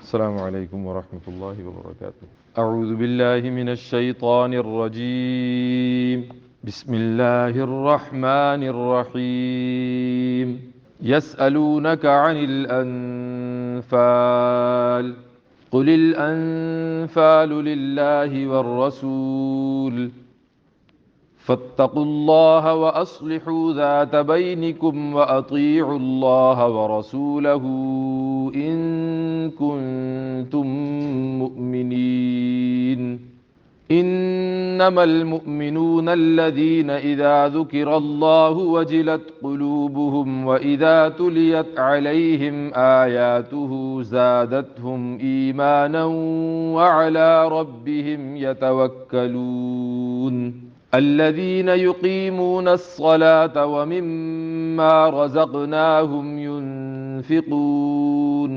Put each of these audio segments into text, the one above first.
السلام عليكم ورحمة الله وبركاته. أعوذ بالله من الشيطان الرجيم. بسم الله الرحمن الرحيم. يسألونك عن الأنفال قل الأنفال لله والرسول فاتقوا الله وأصلحوا ذات بينكم وأطيعوا الله ورسوله إن كنتم مؤمنين إنما المؤمنون الذين إذا ذكر الله وجلت قلوبهم وإذا تليت عليهم آياته زادتهم إيمانا وعلى ربهم يتوكلون الذين يقيمون الصلاة ومما رزقناهم ينفقون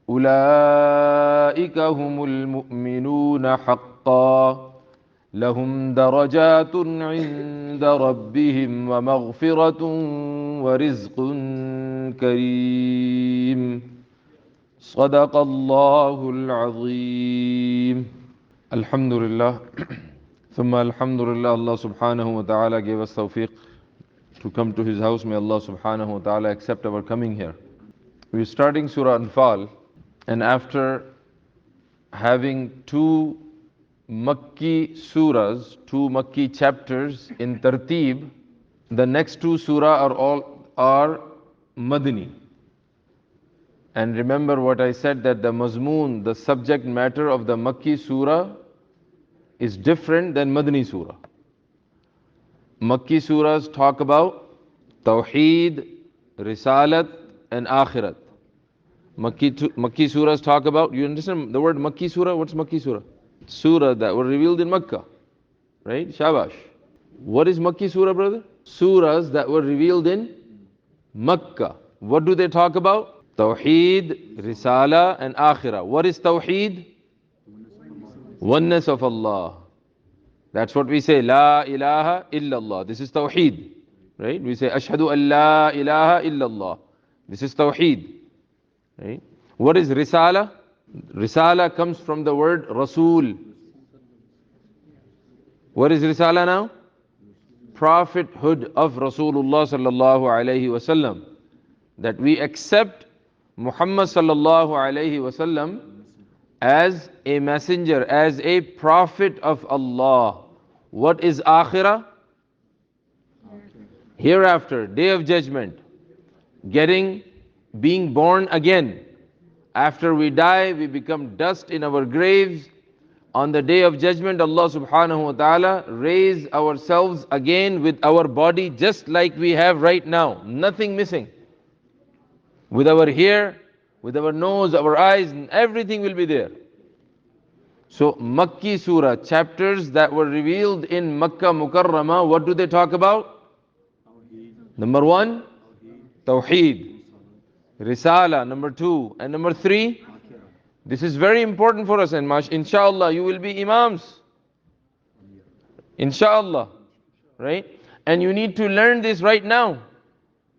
أولئك هم المؤمنون حقا لهم درجات عند ربهم ومغفرة ورزق كريم صدق الله العظيم. Alhamdulillah. Thumma alhamdulillah, Allah subhanahu wa ta'ala gave us tawfiq to come to His house. May Allah subhanahu wa ta'ala accept our coming here. We're starting Surah Anfaal, and after having two Makki surahs, two Makki chapters in tartib, the next two surah are Madani. And remember what I said, that the mazmoon, the subject matter of the Makki surah is different than Madani surah. Makki surahs talk about Tawheed, Risalat and Akhirat. Makki surahs talk about, you understand the word Makki surah? What's Makki surah? Surah that were revealed in Makkah, right? Shabash. What is Makki surah, brother? Surahs that were revealed in Makkah. What do they talk about? Tawheed, Risala and Akhirah. What is Tawheed? Oneness of Allah. That's what we say, La ilaha illallah. This is Tawheed, right? We say, Ashhadu an la ilaha illallah. This is Tawheed, right? What is Risala? Risala comes from the word Rasul. What is Risala now? Prophethood of Rasulullah sallallahu alayhi wasallam. That we accept Muhammad sallallahu alayhi wasallam as a messenger, as a prophet of Allah. What is Akhirah? Hereafter, day of judgment, being born again. After we die, we become dust in our graves. On the day of judgment, Allah subhanahu wa ta'ala raise ourselves again with our body just like we have right now, nothing missing. With our hair, with our nose, our eyes, and everything will be there. So Makki surah, chapters that were revealed in Makkah Mukarramah, what do they talk about? Number one, Tawheed. Risala, number two. And number three, this is very important for us, and inshallah you will be imams. Inshallah. Right? And you need to learn this right now.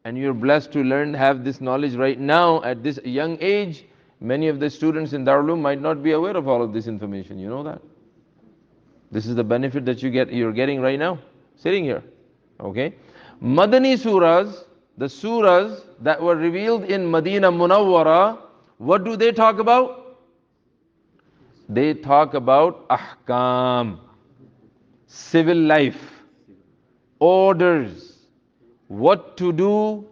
And you're blessed to have this knowledge right now at this young age. Many of the students in Darul Uloom might not be aware of all of this information. You know that. This is the benefit that you're getting right now, sitting here. Okay? Madani surahs, the surahs that were revealed in Madinah Munawwara, what do they talk about? They talk about ahkam, civil life, orders, what to do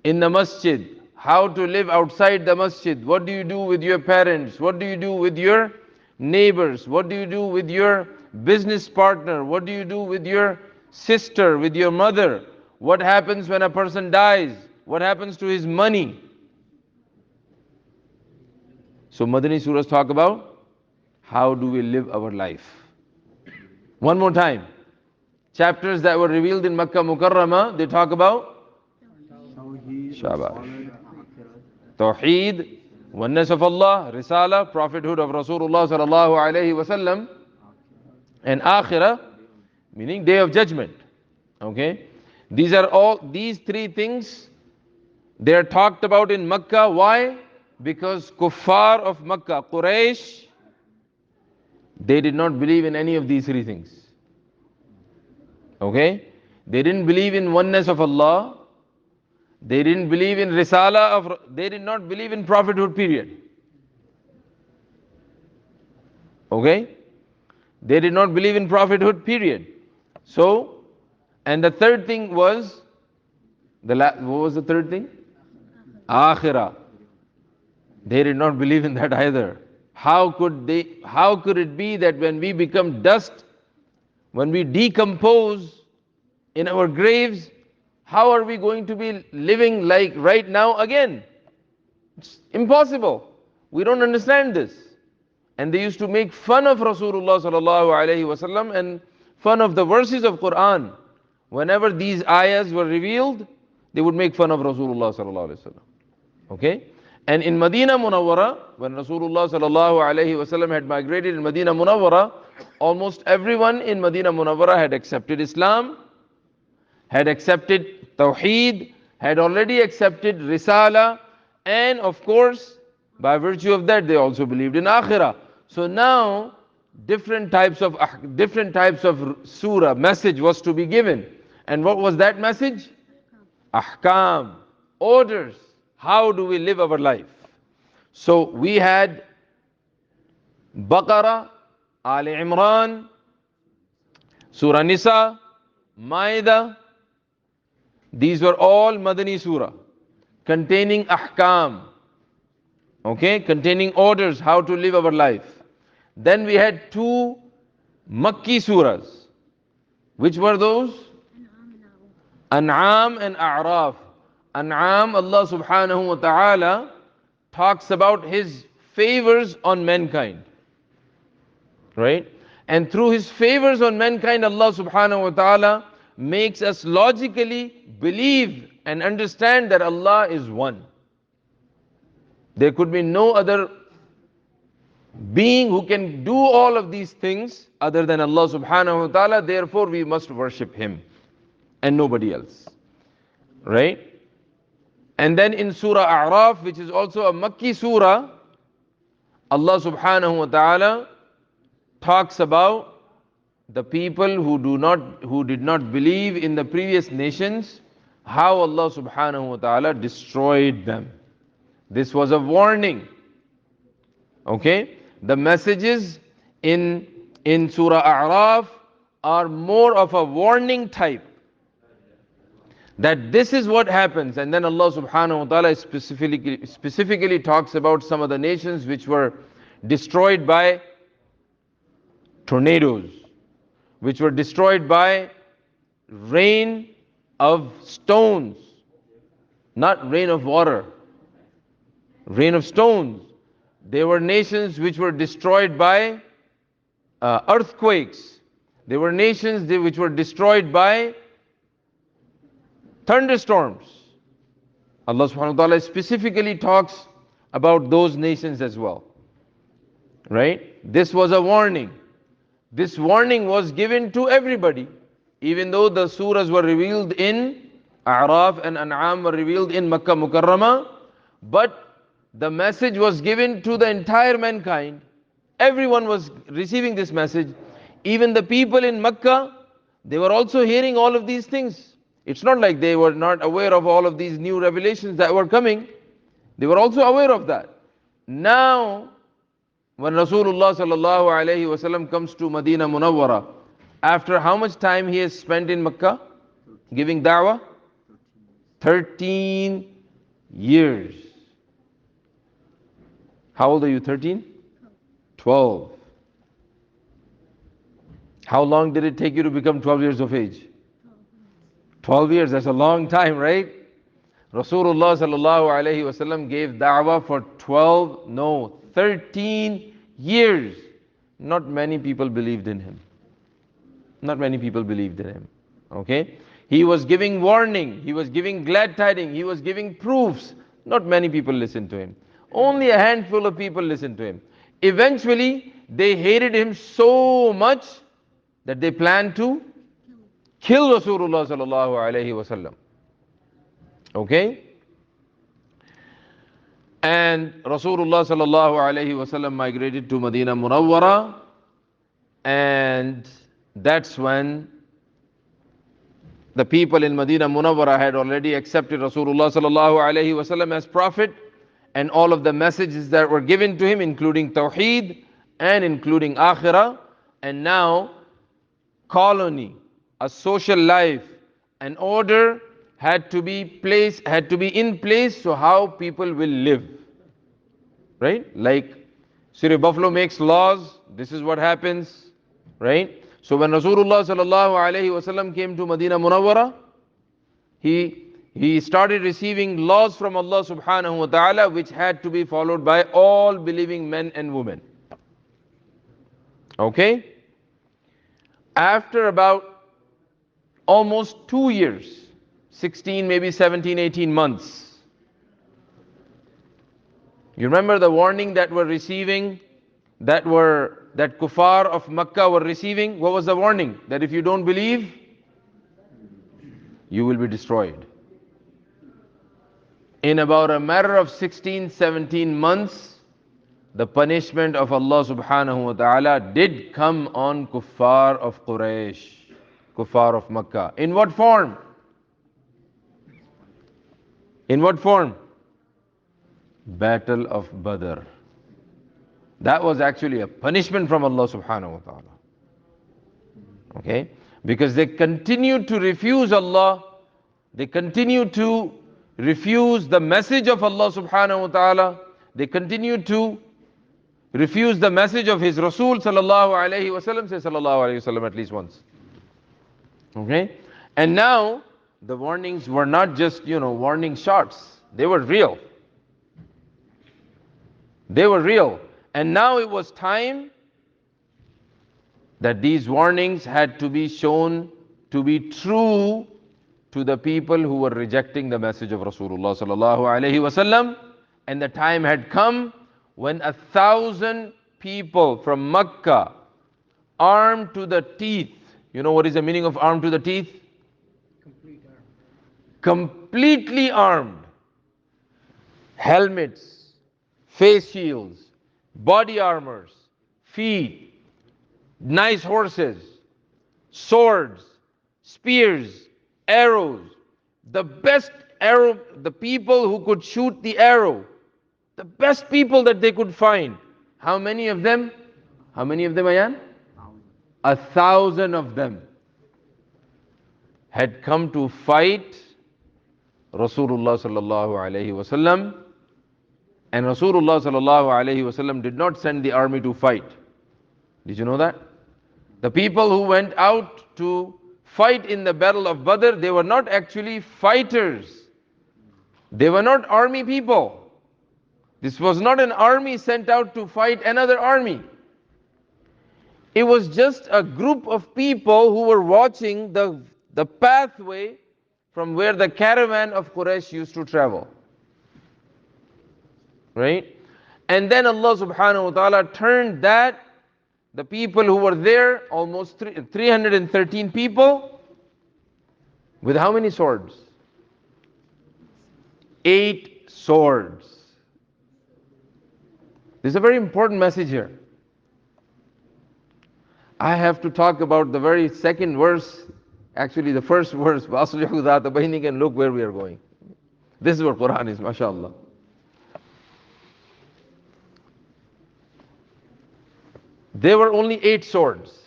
in the masjid, how to live outside the masjid, what do you do with your parents, what do you do with your neighbors, what do you do with your business partner, what do you do with your sister, with your mother, what happens when a person dies, what happens to his money. So Madani surahs talk about how do we live our life. One more time. Chapters that were revealed in Makkah Mukarramah, they talk about Shabash. Tawheed, oneness of Allah, Risala, prophethood of Rasulullah sallallahu alayhi wasallam, and Akhirah, meaning day of judgment. Okay? These three things, they are talked about in Makkah. Why? Because kuffar of Makkah, Quraysh, they did not believe in any of these three things. Okay? They didn't believe in oneness of Allah. They didn't believe in Risala they did not believe in prophethood, period. Okay? They did not believe in prophethood, period. So, and the third thing was, what was the third thing? Akhirah. They did not believe in that either. How could it be that when we become dust, when we decompose in our graves, how are we going to be living like right now again? It's impossible. We don't understand this. And they used to make fun of Rasulullah sallallahu alaihi wasallam and fun of the verses of Quran. Whenever these ayahs were revealed, they would make fun of Rasulullah sallallahu alaihi wasallam. Okay? And in Medina Munawwara, when Rasulullah sallallahu alaihi wasallam had migrated in Medina Munawwara, almost everyone in Medina Munawwara had accepted Islam, had accepted Tawheed, had already accepted Risala, and of course, by virtue of that, they also believed in Akhirah. So now, different types of surah, message was to be given. And what was that message? Ahkam, orders. How do we live our life? So we had Baqarah, Ali Imran, Surah Nisa, Ma'idah. These were all Madani surah, containing ahkam, okay, containing orders how to live our life. Then we had two Makki surahs. Which were those? An'am and A'raf. An'am, Allah subhanahu wa ta'ala talks about His favors on mankind. Right? And through His favors on mankind, Allah subhanahu wa ta'ala makes us logically believe and understand that Allah is one. There could be no other being who can do all of these things other than Allah subhanahu wa ta'ala. Therefore, we must worship Him and nobody else. Right? And then in Surah A'raf, which is also a Makki surah, Allah subhanahu wa ta'ala talks about the people who did not believe in the previous nations, how Allah subhanahu wa ta'ala destroyed them. This was a warning. Okay? The messages in Surah A'raf are more of a warning type, that this is what happens. And then Allah subhanahu wa ta'ala specifically talks about some of the nations which were destroyed by tornadoes, which were destroyed by rain of stones, not rain of water, rain of stones. There were nations which were destroyed by earthquakes. There were nations which were destroyed by thunderstorms. Allah subhanahu wa ta'ala specifically talks about those nations as well. Right? This was a warning. This warning was given to everybody. Even though the surahs were revealed in A'raf and An'am were revealed in Makkah Mukarramah, but the message was given to the entire mankind. Everyone was receiving this message. Even the people in Makkah, they were also hearing all of these things. It's not like they were not aware of all of these new revelations that were coming. They were also aware of that. Now, when Rasulullah sallallahu alaihi wasallam comes to Medina Munawwara, after how much time he has spent in Makkah giving da'wah? 13 years. How old are you? 13? 12. How long did it take you to become 12 years of age? 12 years, that's a long time, right? Rasulullah sallallahu alaihi wasallam gave da'wah for 13 years. Not many people believed in him. Not many people believed in him. Okay? He was giving warning, he was giving glad tidings, he was giving proofs. Not many people listened to him. Only a handful of people listened to him. Eventually, they hated him so much that they planned to kill Rasulullah sallallahu alaihi wasallam. Okay? And Rasulullah sallallahu alayhi wasallam migrated to Medina Munawwara, and that's when the people in Medina Munawwara had already accepted Rasulullah sallallahu alayhi wasallam as prophet, and all of the messages that were given to him, including Tawheed and including Akhirah. And now colony, a social life, an order had to be in place, so how people will live. Right? Like City Buffalo makes laws, this is what happens. Right? So when Rasulullah sallallahu alayhi wasallam came to Medina Munawwara, he started receiving laws from Allah subhanahu wa ta'ala, which had to be followed by all believing men and women. Okay? After about almost 2 years, 16, maybe 17, 18 months, you remember the warning that we're receiving, that kuffar of Makkah were receiving? What was the warning? That if you don't believe, you will be destroyed. In about a matter of 16, 17 months, the punishment of Allah subhanahu wa ta'ala did come on kuffar of Quraysh, kuffar of Makkah. In what form? In what form? Battle of Badr. That was actually a punishment from Allah subhanahu wa ta'ala. Okay? Because they continued to refuse Allah, they continued to refuse the message of Allah subhanahu wa ta'ala, they continued to refuse the message of His Rasul sallallahu alayhi wasallam, say sallallahu alayhi wasallam at least once. Okay? And now, the warnings were not just, warning shots. They were real. They were real. And now it was time that these warnings had to be shown to be true to the people who were rejecting the message of Rasulullah sallallahu alaihi wasallam. And the time had come when 1,000 people from Makkah, armed to the teeth. You know what is the meaning of armed to the teeth? Completely armed. Helmets, face shields, body armors, feet, nice horses, swords, spears, arrows. The best arrow, the people who could shoot the arrow, the best people that they could find. How many of them? How many of them, Ayan? 1,000 of them had come to fight Rasulullah sallallahu alaihi wasallam. And Rasulullah sallallahu alaihi wasallam did not send the army to fight. Did you know that? The people who went out to fight in the battle of Badr, they were not actually fighters. They were not army people. This was not an army sent out to fight another army. It was just a group of people who were watching the pathway from where the caravan of Quraysh used to travel. Right? And then Allah subhanahu wa ta'ala turned the people who were there, almost 313 people, with how many swords? 8 swords. This is a very important message here. I have to talk about the very second verse, actually the first verse, وَأَصْلِحُوا ذَاتَ بَيْنِكَ, and look where we are going. This is what Quran is, mashallah. There were only 8 swords.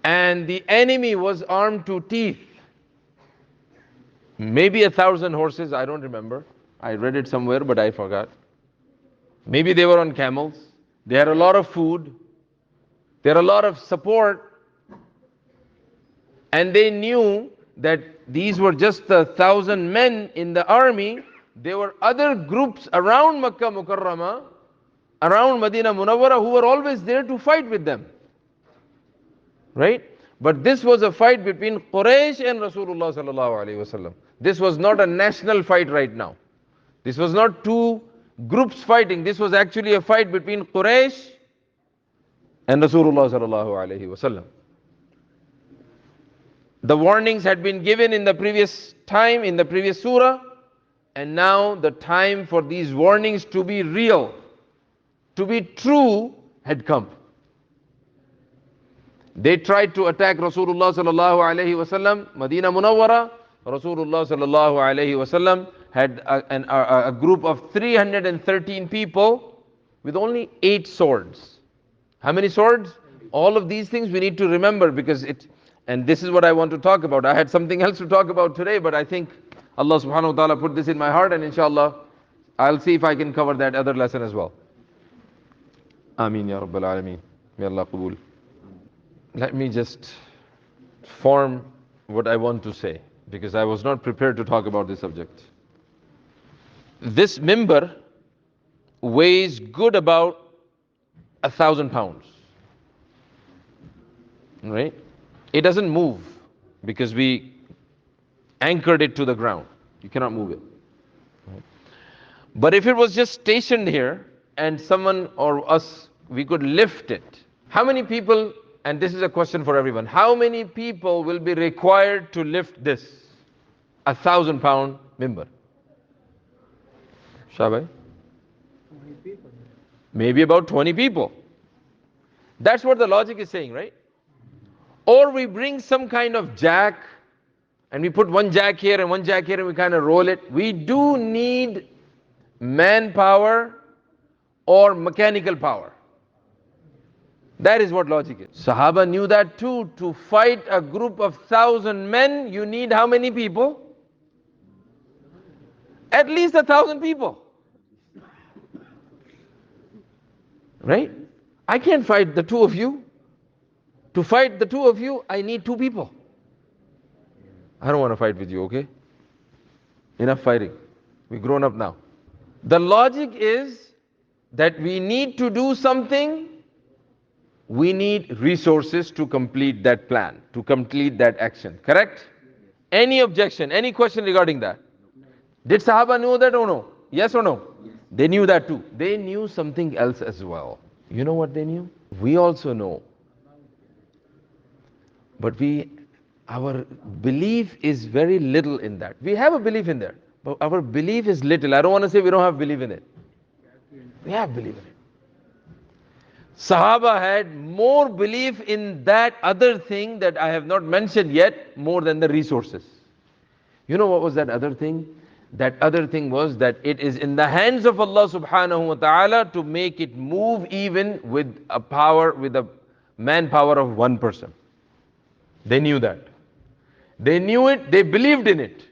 And the enemy was armed to teeth. Maybe 1,000 horses, I don't remember. I read it somewhere, but I forgot. Maybe they were on camels. They had a lot of food. They had a lot of support. And they knew that these were just the 1,000 men in the army. There were other groups around Makkah Mukarramah, around Medina Munawwara, who were always there to fight with them. Right? But this was a fight between Quraysh and Rasulullah sallallahu alaihi wasallam. This was not a national fight right now. This was not two groups fighting. This was actually a fight between Quraysh and Rasulullah sallallahu alaihi wasallam. The warnings had been given in the previous time, in the previous surah, And now the time for these warnings to be real, to be true, had come. They tried to attack Rasulullah sallallahu alaihi wasallam, Madina Munawwara. Rasulullah sallallahu alaihi wasallam had a group of 313 people with only 8 swords. How many swords? All of these things we need to remember, because and this is what I want to talk about. I had something else to talk about today, but I think Allah subhanahu wa ta'ala put this in my heart, and inshallah I'll see if I can cover that other lesson as well. Ameen ya Rabbal Alameen. May Allah qabul. Let me just form what I want to say, because I was not prepared to talk about this subject. This mimbar weighs good about 1,000 pounds. Right? It doesn't move because we anchored it to the ground. You cannot move it. Right? But if it was just stationed here and someone or us, we could lift it. How many people, and this is a question for everyone, how many people will be required to lift this 1,000-pound mimbar? Shabai? Maybe about 20 people. That's what the logic is saying, right? Or we bring some kind of jack and we put one jack here and one jack here and we kind of roll it. We do need manpower or mechanical power. That is what logic is. Sahaba knew that too. To fight a group of 1,000 men, you need how many people? At least 1,000 people. Right? I can't fight the two of you. To fight the two of you, I need 2 people. I don't want to fight with you, okay? Enough fighting. We're grown up now. The logic is that we need to do something. We need resources to complete that plan, to complete that action. Correct? Any objection, any question regarding that? Did Sahaba know that or no? Yes or no? Yes. They knew that too. They knew something else as well. You know what they knew? We also know. But our belief is very little in that. We have a belief in there, but our belief is little. I don't want to say we don't have belief in it. We have belief in it. Sahaba had more belief in that other thing that I have not mentioned yet, more than the resources. You know what was that other thing? That other thing was that it is in the hands of Allah subhanahu wa ta'ala to make it move even with a power, with a manpower of 1 person. They knew that. They knew it, they believed in it.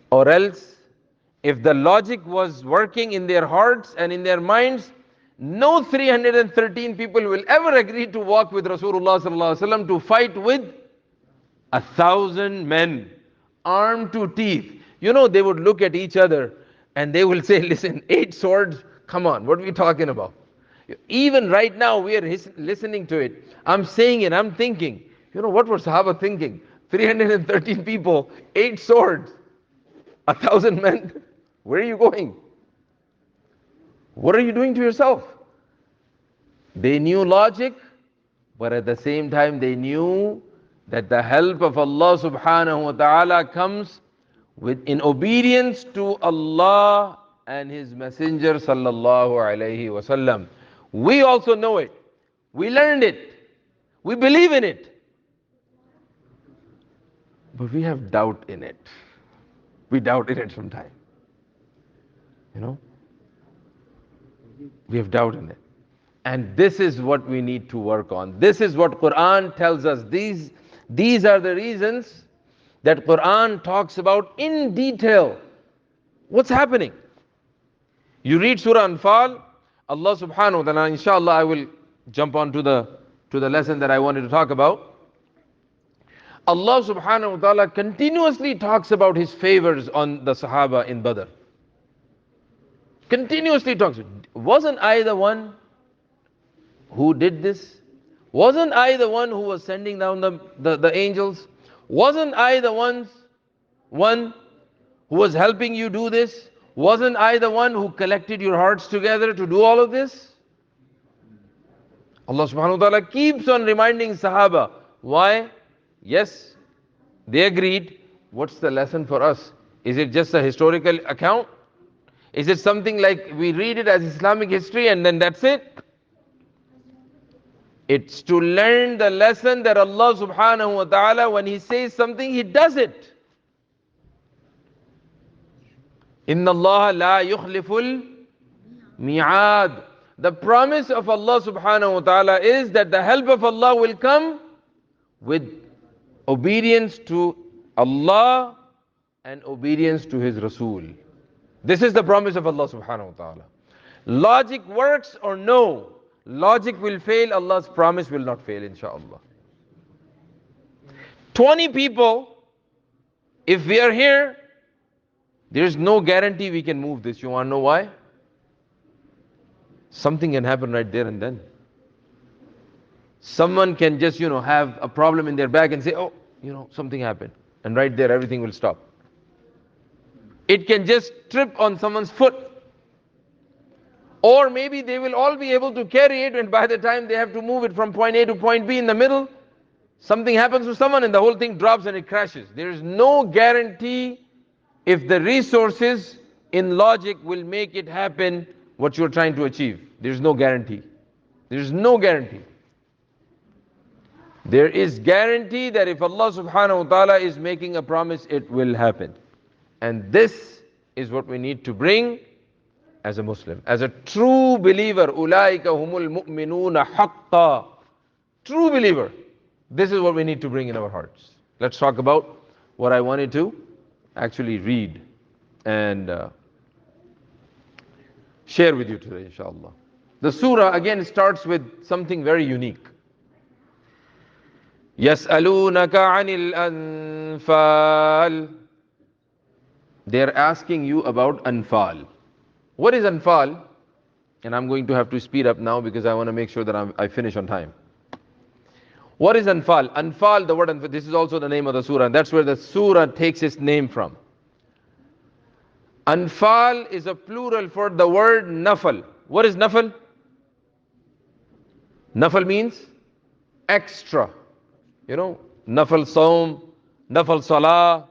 Or else, if the logic was working in their hearts and in their minds, no 313 people will ever agree to walk with Rasulullah sallallahu alaihi wasallam to fight with 1,000 men, armed to teeth. You know, they would look at each other and they will say, listen, 8 swords, come on, what are we talking about? Even right now, we are listening to it. I'm saying it, I'm thinking, you know, what were Sahaba thinking? 313 people, 8 swords, 1,000 men. Where are you going? What are you doing to yourself? They knew logic, but at the same time they knew that the help of Allah subhanahu wa ta'ala comes in obedience to Allah and His Messenger sallallahu alayhi wasallam. We also know it. We learned it. We believe in it. But we have doubt in it. We doubt in it sometimes. You know? We have doubt in it. And this is what we need to work on. This is what Quran tells us. These are the reasons that Quran talks about in detail. What's happening? You read Surah Anfaal, Allah subhanahu wa ta'ala, inshallah I will jump on to the lesson that I wanted to talk about. Allah subhanahu wa ta'ala continuously talks about His favors on the Sahaba in Badr. Continuously talks. Wasn't I the one who did this? Wasn't I the one who was sending down the angels? Wasn't I the one who was helping you do this? Wasn't I the one who collected your hearts together to do all of this? Allah subhanahu wa ta'ala keeps on reminding Sahaba. Why? Yes, they agreed. What's the lesson for us? Is it just a historical account? Is it something like we read it as Islamic history and then that's it? It's to learn the lesson that Allah subhanahu wa ta'ala, when He says something, He does it. Inna Allah la yukhliful mi'ad. The promise of Allah subhanahu wa ta'ala is that the help of Allah will come with obedience to Allah and obedience to His Rasul. This is the promise of Allah subhanahu wa ta'ala. Logic works or no? Logic will fail, Allah's promise will not fail, inshaAllah. 20 people, if we are here, there is no guarantee we can move this. You want to know why? Something can happen right there and then. Someone can just, have a problem in their bag and say, oh, something happened. And right there, everything will stop. It can just trip on someone's foot. Or maybe they will all be able to carry it, and by the time they have to move it from point A to point B in the middle, something happens to someone and the whole thing drops and it crashes. There is no guarantee if the resources in logic will make it happen what you are trying to achieve. There is no guarantee. There is no guarantee. There is guarantee that if Allah subhanahu wa ta'ala is making a promise, it will happen. And this is what we need to bring as a Muslim, as a true believer. Ulaika humul mu'minuna haqqa. True believer. This is what we need to bring in our hearts. Let's talk about what I wanted to actually read and share with you today, inshallah. The surah again starts with something very unique. يَسْأَلُونَكَ عَنِ الْأَنفَالِ. They're asking you about Anfaal. What is Anfaal? And I'm going to have to speed up now because I want to make sure that I finish on time. What is Anfaal? Anfaal, the word Anfaal, this is also the name of the surah, and that's where the surah takes its name from. Anfaal is a plural for the word nafal. What is nafal? Nafal means extra. Nafal saum, nafal salah,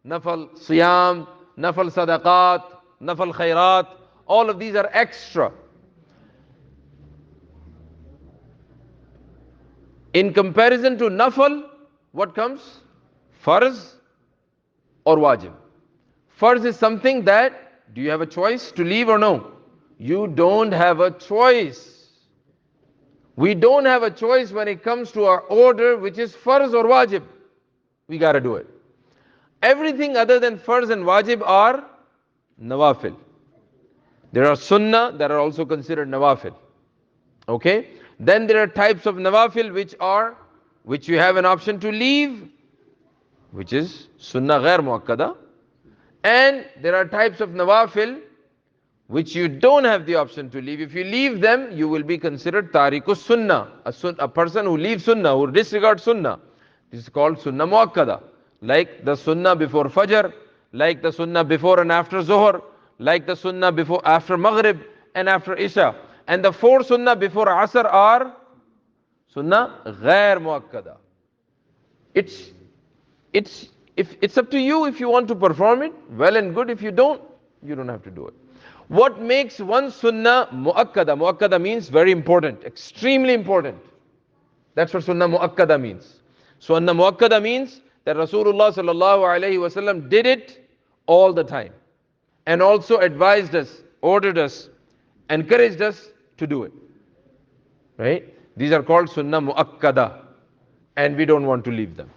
nafal siyam, nafal sadaqat, nafal khairat. All of these are extra. In comparison to nafal, what comes? Farz or wajib. Farz is something that, do you have a choice to leave or no? You don't have a choice. We don't have a choice when it comes to our order, which is farz or wajib. We gotta do it. Everything other than farz and wajib are nawafil. There are sunnah that are also considered nawafil. Okay? Then there are types of nawafil which you have an option to leave, which is sunnah ghair muakkada. And there are types of nawafil which you don't have the option to leave. If you leave them, you will be considered tariqus sunnah, a person who leaves sunnah, who disregards sunnah. This is called sunnah muakkada. Like the sunnah before fajr, like the sunnah before and after zuhr, like the sunnah after maghrib and after isha. And the 4 sunnah before asr are sunnah ghair muakkada. It's up to you if you want to perform it, well and good. If you don't have to do it. What makes one sunnah muakkada? Muakkada means very important, extremely important. That's what sunnah muakkada means. Sunnah muakkada means that Rasulullah sallallahu alaihi wasallam did it all the time, and also advised us, ordered us, encouraged us to do it. Right? These are called sunnah muakkada, and we don't want to leave them.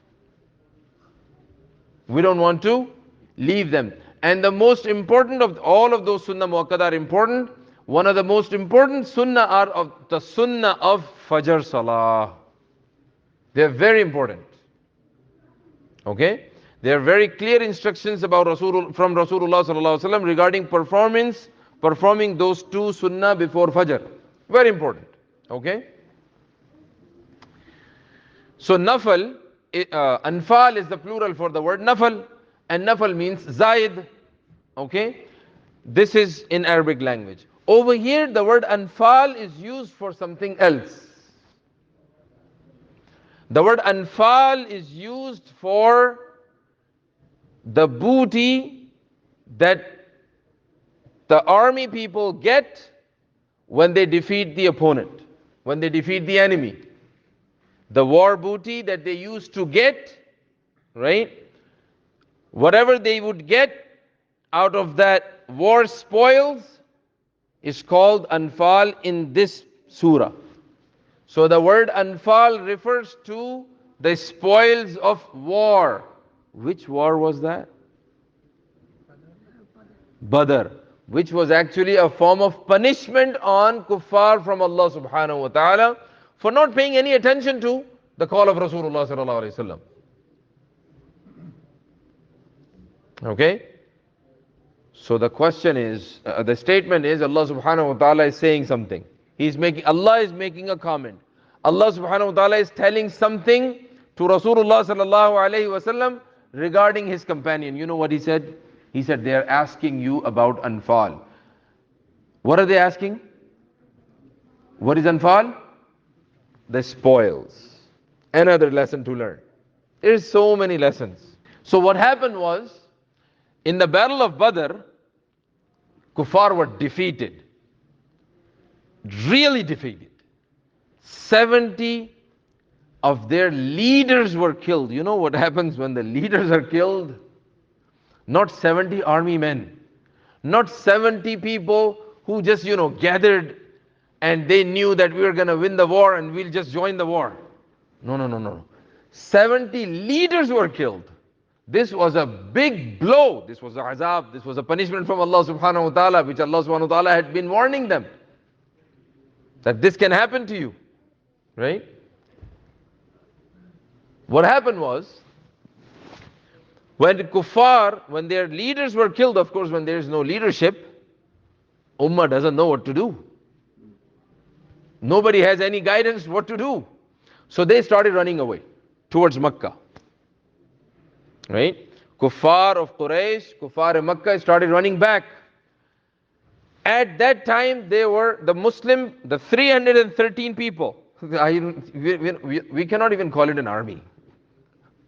We don't want to leave them. And the most important of all of those sunnah muakkada are important. One of the most important sunnah are of the sunnah of Fajr Salah. They are very important. Okay? There are very clear instructions from Rasulullah sallallahu alaihi wasallam regarding performing those 2 sunnah before Fajr. Very important. Okay? So nafal, Anfaal is the plural for the word nafal, and nafal means zaid. Okay? This is in Arabic language. Over here, the word Anfaal is used for something else. The word Anfaal is used for the booty that the army people get when they defeat the opponent, when they defeat the enemy. The war booty that they used to get, right? Whatever they would get out of that war spoils is called Anfaal in this surah. So the word Anfaal refers to the spoils of war. Which war was that? Badr, which was actually a form of punishment on kuffar from Allah subhanahu wa ta'ala for not paying any attention to the call of Rasulullah sallallahu alaihi wasallam. Okay? So the question is, the statement is, Allah subhanahu wa ta'ala is saying something. Allah is making a comment. Allah subhanahu wa ta'ala is telling something to Rasulullah sallallahu alaihi wasallam regarding his companion. You know what he said? He said, they are asking you about Anfaal. What are they asking? What is Anfaal? The spoils. Another lesson to learn. There's so many lessons. So what happened was, in the battle of Badr, kuffar were defeated. Really defeated. 70 of their leaders were killed. You know what happens when the leaders are killed? Not 70 army men. Not 70 people who just, gathered and they knew that we were going to win the war and we'll just join the war. No. 70 leaders were killed. This was a big blow. This was a azab. This was a punishment from Allah subhanahu wa ta'ala, which Allah subhanahu wa ta'ala had been warning them. That this can happen to you. Right? What happened was, when the kuffar, when their leaders were killed, of course, when there is no leadership, Ummah doesn't know what to do. Nobody has any guidance what to do. So they started running away towards Makkah. Right? Kuffar of Quraysh, kuffar of Makkah started running back. At that time, they were the 313 people. We cannot even call it an army.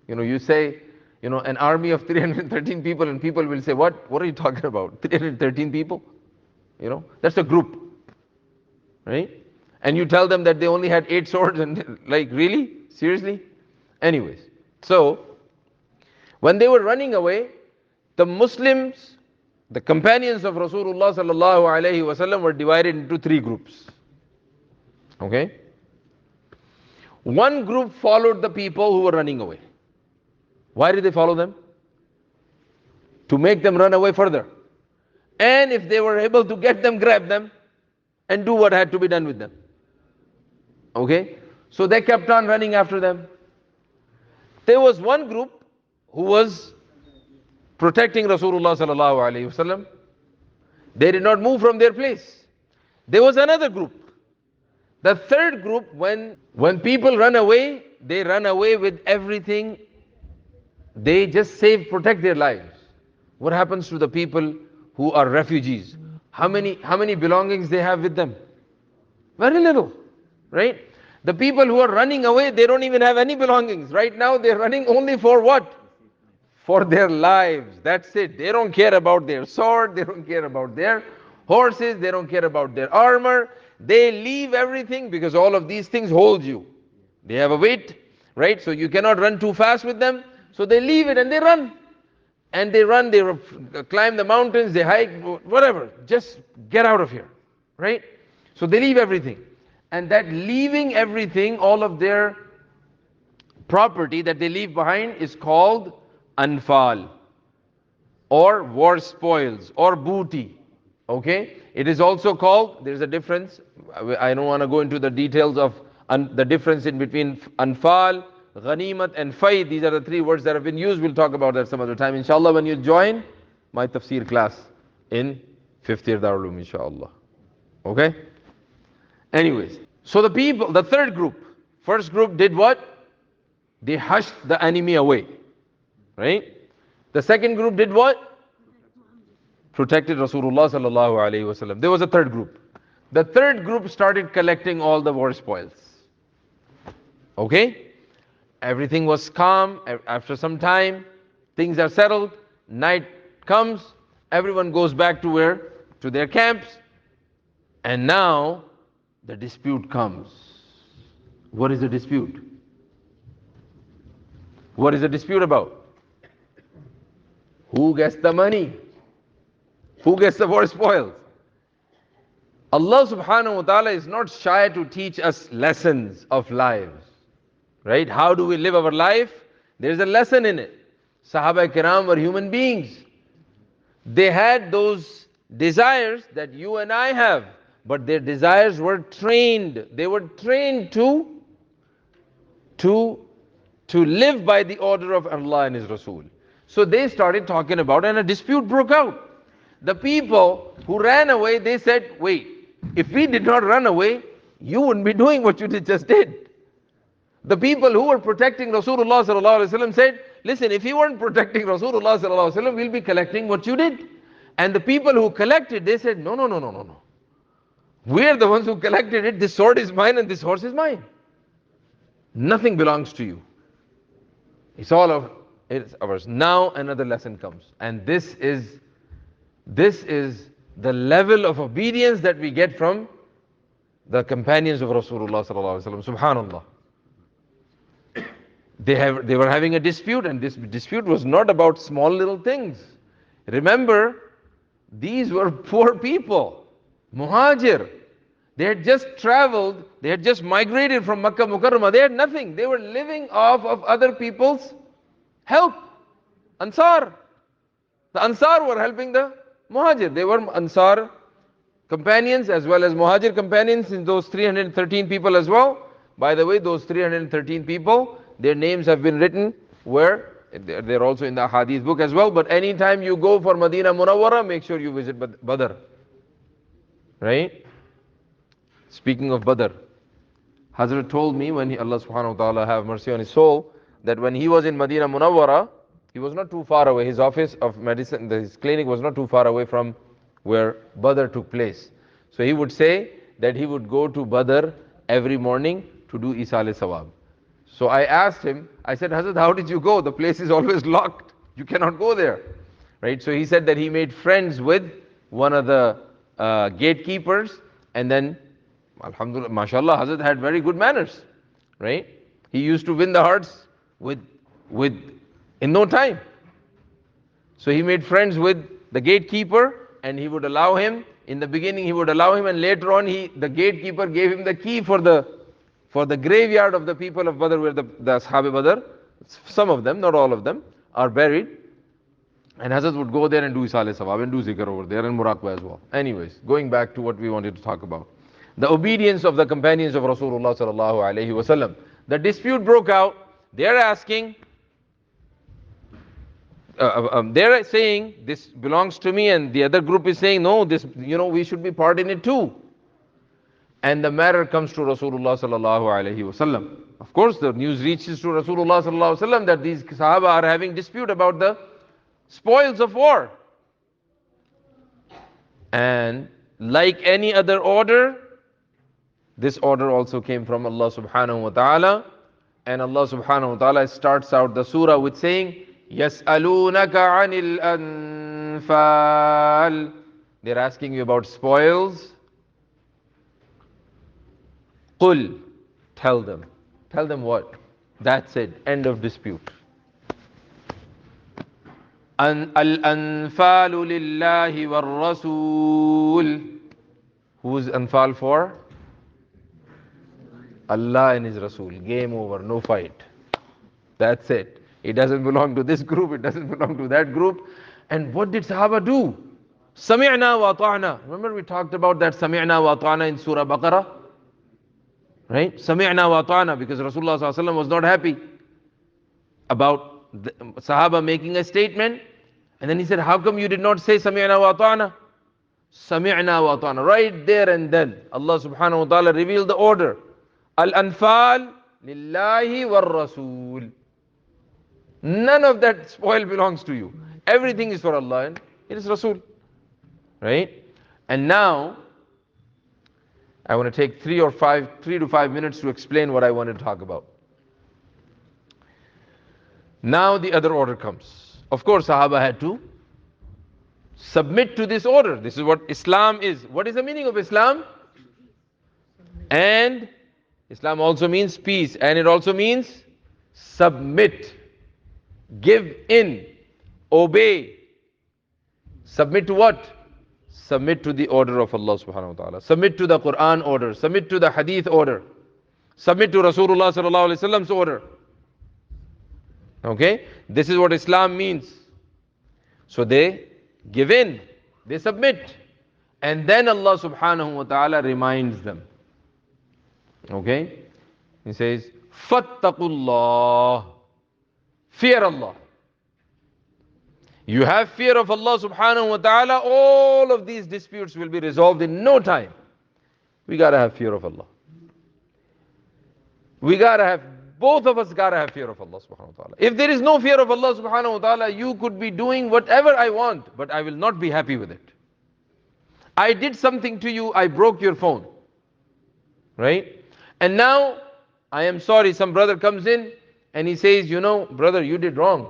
You say, an army of 313 people, and people will say, what are you talking about? 313 people? That's a group. Right? And you tell them that they only had 8 swords, and like, really? Seriously? Anyways, so when they were running away, the Muslims, the companions of Rasulullah sallallahu alaihi wasallam, were divided into 3 groups. Okay? One group followed the people who were running away. Why did they follow them? To make them run away further. And if they were able to get them, grab them, and do what had to be done with them. Okay? So they kept on running after them. There was one group who was protecting Rasulullah sallallahu alaihi wasallam. They did not move from their place. There was another group. The third group, when people run away, they run away with everything. They just protect their lives. What happens to the people who are refugees? How many belongings they have with them? Very little, right? The people who are running away, they don't even have any belongings. Right now, they're running only for what? For their lives. That's it. They don't care about their sword. They don't care about their horses. They don't care about their armor. They leave everything because all of these things hold you. They have a weight, right? So you cannot run too fast with them. So they leave it and they run. And they run, they climb the mountains, they hike, whatever. Just get out of here, right? So they leave everything. And that leaving everything, all of their property that they leave behind, is called Anfaal, or war spoils, or booty. Okay? It is also called, there's a difference. I don't want to go into the details of the difference in between Anfaal, Ghanimat and Fayd. These are the 3 words that have been used. We'll talk about that some other time, inshallah, when you join my tafsir class in 5th year Darul Uloom, inshallah. Okay? Anyways, so the third group, first group did what? They hushed the enemy away. Right? The second group did what? Protected Rasulullah sallallahu alaihi wasallam. There was a third group. The third group started collecting all the war spoils. Okay? Everything was calm. After some time, things are settled. Night comes Everyone goes back to where? To their camps. And now the dispute comes. What is the dispute? What is the dispute about? Who gets the money? Who gets the war spoils? Allah subhanahu wa ta'ala is not shy to teach us lessons of lives. Right? How do we live our life? There's a lesson in it. Sahaba kiram were human beings. They had those desires that you and I have, but their desires were trained. They were trained to live by the order of Allah and His Rasul. So they started talking about, and a dispute broke out. The people who ran away, they said, wait, if we did not run away, you wouldn't be doing what you just did. The people who were protecting Rasulullah sallallahu alaihi wasallam said, listen, if you weren't protecting Rasulullah sallallahu alaihi wasallam, we'll be collecting what you did. And the people who collected, they said, no. We're the ones who collected it. This sword is mine and this horse is mine. Nothing belongs to you. It's ours. Now another lesson comes. And this is the level of obedience that we get from the companions of Rasulullah sallallahu alaihi wasallam. Subhanallah. They were having a dispute, and this dispute was not about small little things. Remember, these were poor people, Muhajir. They had just traveled, they had just migrated from Makkah Mukarramah. They had nothing. They were living off of other people's help. Ansar. The Ansar were helping the Muhajir. They were Ansar companions as well as Muhajir companions in those 313 people as well. By the way, those 313 people, their names have been written where? They're also in the Hadith book as well. But anytime you go for Madina Munawwara, make sure you visit Badr. Right? Speaking of Badr, Hazrat told me when Allah subhanahu wa ta'ala have mercy on his soul, that when he was in Madina Munawwara, he was not too far away. His office of medicine, his clinic was not too far away from where Badr took place. So he would say that he would go to Badr every morning to do Isal Sawab. So I asked him, I said, Hazrat, how did you go? The place is always locked. You cannot go there. Right? So he said that he made friends with one of the gatekeepers, and then, alhamdulillah, mashallah, Hazrat had very good manners. Right? He used to win the hearts in no time. So he made friends with the gatekeeper, and he would allow him, in the beginning he would allow him, and later on the gatekeeper gave him the key for the graveyard of the people of Badr, where the Ashab Badr, some of them, not all of them, are buried. And Hazrat would go there and do Isal Sawab and do zikr over there, and Muraqbah as well. Anyways, going back to what we wanted to talk about. The obedience of the companions of Rasulullah sallallahu alaihi wasallam. The dispute broke out. They're asking, they're saying, this belongs to me, and the other group is saying, no, this, we should be part in it too. And the matter comes to Rasulullah sallallahu alaihi wasallam. Of course, the news reaches to Rasulullah sallallahu alaihi wasallam that these Sahaba are having dispute about the spoils of war. And like any other order, this order also came from Allah subhanahu wa ta'ala. And Allah subhanahu wa ta'ala starts out the surah with saying, يَسْأَلُونَكَ عَنِ الْأَنفَالِ. They're asking you about spoils. قُلْ. Tell them. Tell them what? That's it. End of dispute. الْأَنفَالُ لِلَّهِ وَالرَّسُولِ. Who's Anfaal for? Allah and His Rasul. Game over, no fight. That's it. It doesn't belong to this group, it doesn't belong to that group. And what did Sahaba do? Sami'na wa ta'na. Remember we talked about that Sami'na wa ta'na in Surah Baqarah? Right? Sami'na wa ta'na, because Rasulullah sallallahu alaihi wasallam was not happy about the Sahaba making a statement. And then he said, how come you did not say Sami'na wa ta'na? Sami'na wa ta'na. Right there and then, Allah subhanahu wa ta'ala revealed the order. Al-Anfal lillahi war Rasul. None of that spoil belongs to you. Everything is for Allah and His Rasul. Right? And now, I want to take 3 to 5 minutes to explain what I wanted to talk about. Now the other order comes. Of course, Sahaba had to Submit to this order. This is what Islam is. What is the meaning of Islam? And Islam also means peace, and it also means submit, give in, obey. Submit to what? Submit to the order of Allah subhanahu wa ta'ala. Submit to the Quran order. Submit to the Hadith order. Submit to Rasulullah sallallahu alaihi wasallam's order. Okay? This is what Islam means. So they give in, they submit. And then Allah subhanahu wa ta'ala reminds them. Okay? He says, Fattaqullah. Fear Allah. You have fear of Allah subhanahu wa ta'ala, all of these disputes will be resolved in no time. We gotta have fear of Allah. Both of us gotta have fear of Allah subhanahu wa ta'ala. If there is no fear of Allah subhanahu wa ta'ala, you could be doing whatever I want, but I will not be happy with it. I did something to you, I broke your phone. Right? And now, I am sorry, some brother comes in and he says, you know, brother, you did wrong.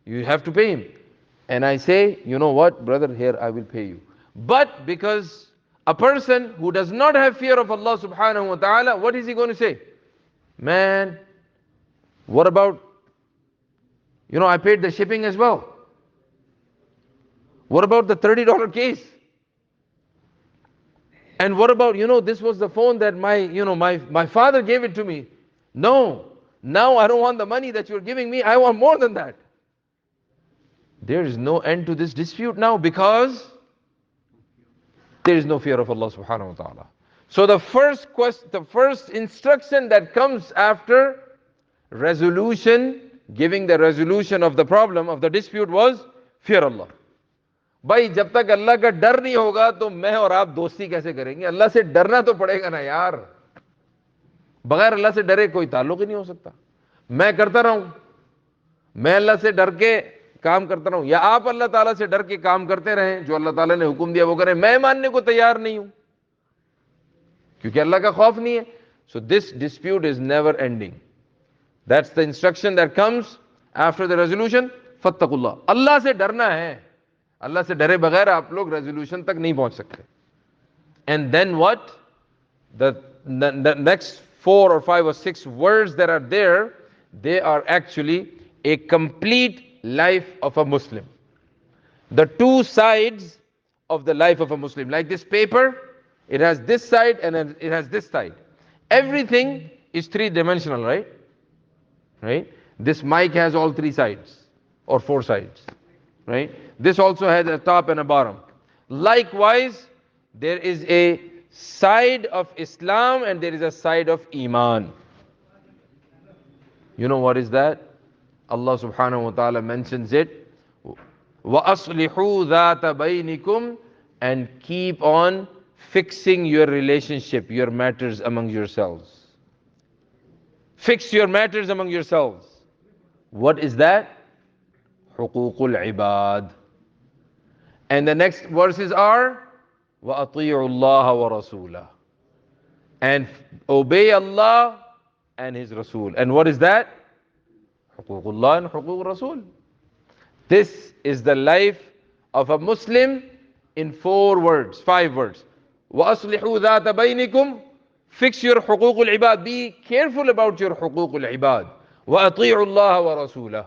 You have to pay him. And I say, you know what, brother, here I will pay you. But because a person who does not have fear of Allah subhanahu wa ta'ala, what is he going to say? Man, what about, you know, I paid the shipping as well. What about the $30 case? And what about, you know, this was the phone that my father gave it to me. No, now I don't want the money that you're giving me, I want more than that. There is no end to this dispute now because there is no fear of Allah subhanahu wa ta'ala. So the first instruction that comes after resolution, giving the resolution of the problem, of the dispute was fear Allah. भाई जब तक अल्लाह का डर नहीं होगा तो मैं और आप दोस्ती कैसे करेंगे? अल्लाह से डरना तो पड़ेगा ना यार. बगैर अल्लाह से डरे कोई ताल्लुक ही नहीं हो सकता. मैं करता रहूं, मैं अल्लाह से डर के काम करता रहूं, या आप अल्लाह ताला से डर के काम करते रहें, जो अल्लाह ताला ने हुक्म दिया वो करें, मैं मानने को तैयार नहीं हूं क्योंकि अल्लाह का खौफ नहीं है. So this dispute is never ending. That's the instruction that comes after the resolution. फत्तकुल्लाह, अल्लाह से डरना है. अल्लाह से डरे बगैर आप लोग रेजोल्यूशन तक नहीं पहुंच सकते. And then what? The next 4 or 5 or 6 words that are there, they are actually a complete life of a Muslim. The 2 sides of the life of a Muslim. Like this paper, it has this side and it has this side. Everything is 3-dimensional, right? Right? This mic has all 3 sides or 4 sides, right? This also has a top and a bottom. Likewise, there is a side of Islam and there is a side of Iman. You know what is that? Allah subhanahu wa ta'ala mentions it. وَأَصْلِحُوا ذَاتَ بَيْنِكُمْ, and keep on fixing your relationship, your matters among yourselves. Fix your matters among yourselves. What is that? Huququl ibad. And the next verses are وَأَطِيعُوا اللَّهَ وَرَسُولَهُ, and obey Allah and His Rasul. And what is that? Huququllah and Huquq Rasul. This is the life of a Muslim in 4 words, 5 words. وَأَصْلِحُوا ذَاتَ بَيْنِكُمْ, fix your Huququl ibad, be careful about your Huququl ibad. وَأَطِيعُوا اللَّهَ وَرَسُولَهُ,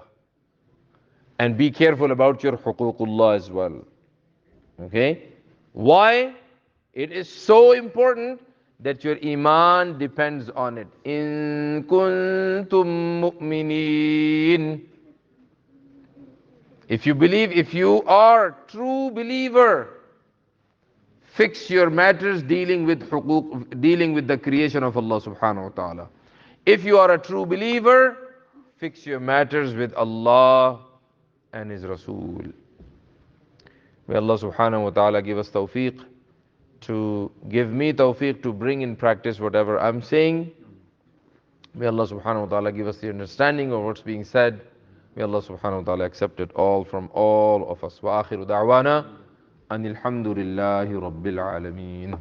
and be careful about your Huququllah as well. Okay? Why? It is so important that your Iman depends on it. In kuntum mu'mineen. If you believe, if you are true believer, fix your matters dealing with huquq, dealing with the creation of Allah subhanahu wa ta'ala. If you are a true believer, fix your matters with Allah and His Rasul. May Allah subhanahu wa ta'ala give us tawfiq, to give me tawfiq to bring in practice whatever I'm saying. May Allah subhanahu wa ta'ala give us the understanding of what's being said. May Allah subhanahu wa ta'ala accept it all from all of us. Wa akhiru da'wana anil hamdulillahi rabbil alameen.